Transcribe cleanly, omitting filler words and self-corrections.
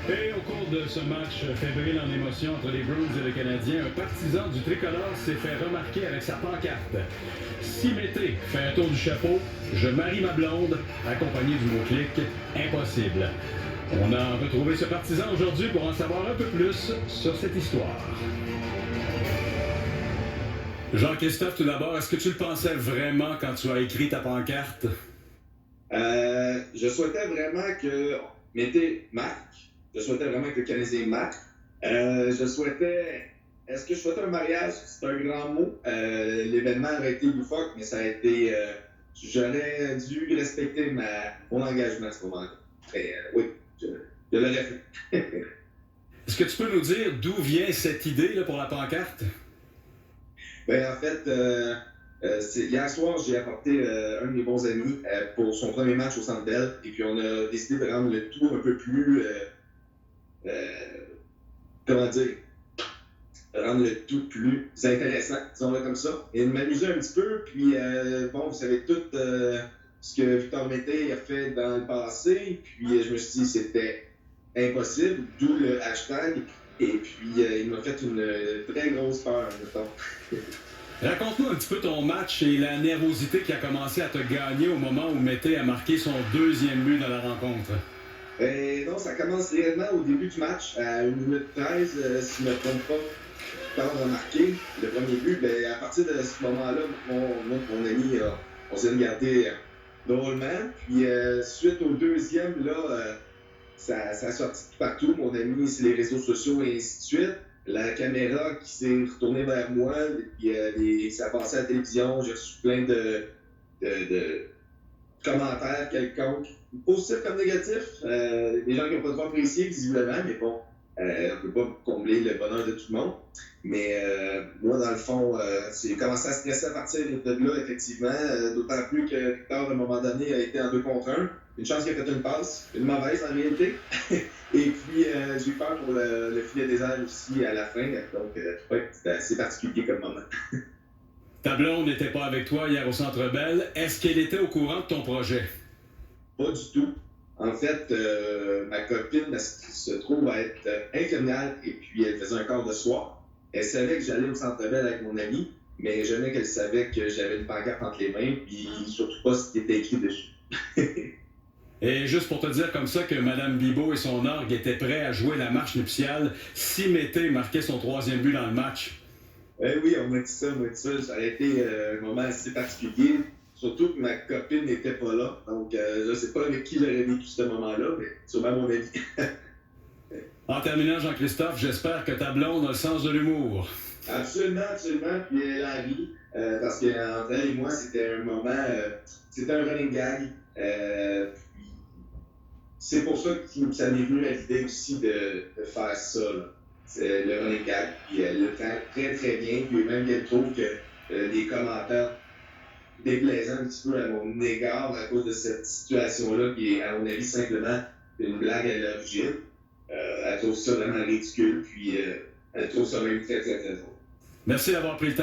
Et au cours de ce match fébrile en émotion entre les Bruins et le Canadien, un partisan du tricolore s'est fait remarquer avec sa pancarte. Si Mété fait un tour du chapeau, je marie ma blonde, accompagné du mot-clic impossible. On a retrouvé ce partisan aujourd'hui pour en savoir un peu plus sur cette histoire. Jean-Christophe, tout d'abord, est-ce que tu le pensais vraiment quand tu as écrit ta pancarte? Je souhaitais vraiment que Mété marque. Je souhaitais vraiment que le Canadien marque. Est-ce que je souhaitais un mariage? C'est un grand mot. L'événement aurait été loufoque, mais ça a été... j'aurais dû respecter mon engagement à ce moment-là. Oui, je l'aurais fait. Est-ce que tu peux nous dire d'où vient cette idée là, pour la pancarte? Ben, en fait, hier soir, j'ai apporté un de mes bons amis pour son premier match au Centre Bell. Et puis, on a décidé de rendre le tout un peu plus... comment dire? Rendre le tout plus intéressant, disons-le comme ça. Et de m'amuser un petit peu. Puis, bon, vous savez tout ce que Victor Mété a fait dans le passé. Puis, je me suis dit que c'était impossible, d'où le hashtag. Et puis, il m'a fait une très grosse peur, mettons. Raconte-nous un petit peu ton match et la nervosité qui a commencé à te gagner au moment où Mété a marqué son deuxième but dans la rencontre. Non, ça commence réellement au début du match, à 1 minute 13, si je ne me trompe pas. Quand on a marqué le premier but, ben, à partir de ce moment-là, mon ami, on s'est regardé drôlement. Puis, suite au deuxième, là, ça a sorti de partout. Mon ami, c'est les réseaux sociaux et ainsi de suite. La caméra qui s'est retournée vers moi, puis ça a passé à la télévision. J'ai reçu plein de commentaires quelconques, positifs comme négatifs. Des gens qui n'ont pas trop apprécié, visiblement, mais bon, on ne peut pas combler le bonheur de tout le monde. Mais moi, dans le fond, j'ai commencé à stresser à partir de là, effectivement, d'autant plus que Victor, à un moment donné, a été en 2 contre 1. Une chance qu'il a fait une passe, une mauvaise en réalité. Et puis, j'ai eu peur pour le filet des airs aussi à la fin. Donc, c'était assez particulier comme moment. Ta blonde n'était pas avec toi hier au Centre Bell. Est-ce qu'elle était au courant de ton projet? Pas du tout. En fait, ma copine elle se trouve à être infirmière et puis elle faisait un quart de soir. Elle savait que j'allais au Centre Bell avec mon ami, mais jamais qu'elle savait que j'avais une pancarte entre les mains, puis surtout pas ce qui était écrit dessus. Et juste pour te dire comme ça que Mme Bibeau et son orgue étaient prêts à jouer la marche nuptiale si Mété marquait son 3e but dans le match. Oui, on m'a dit ça. Ça a été un moment assez particulier. Surtout que ma copine n'était pas là. Donc, je ne sais pas avec qui j'aurais vécu ce moment-là, mais sûrement mon ami. En terminant, Jean-Christophe, j'espère que ta blonde a le sens de l'humour. Absolument. Puis elle a ri. Parce qu'entre elle et moi, c'était un moment... c'était un running gag. C'est pour ça que ça m'est venu à l'idée aussi de faire ça, là. C'est le running gag, puis elle le fait très très bien, puis même qu'elle trouve que les commentaires déplaisants un petit peu à mon égard à cause de cette situation-là, qui est à mon avis simplement une blague à l'origine. Elle trouve ça vraiment ridicule, puis elle trouve ça même très très très drôle. Merci d'avoir pris le temps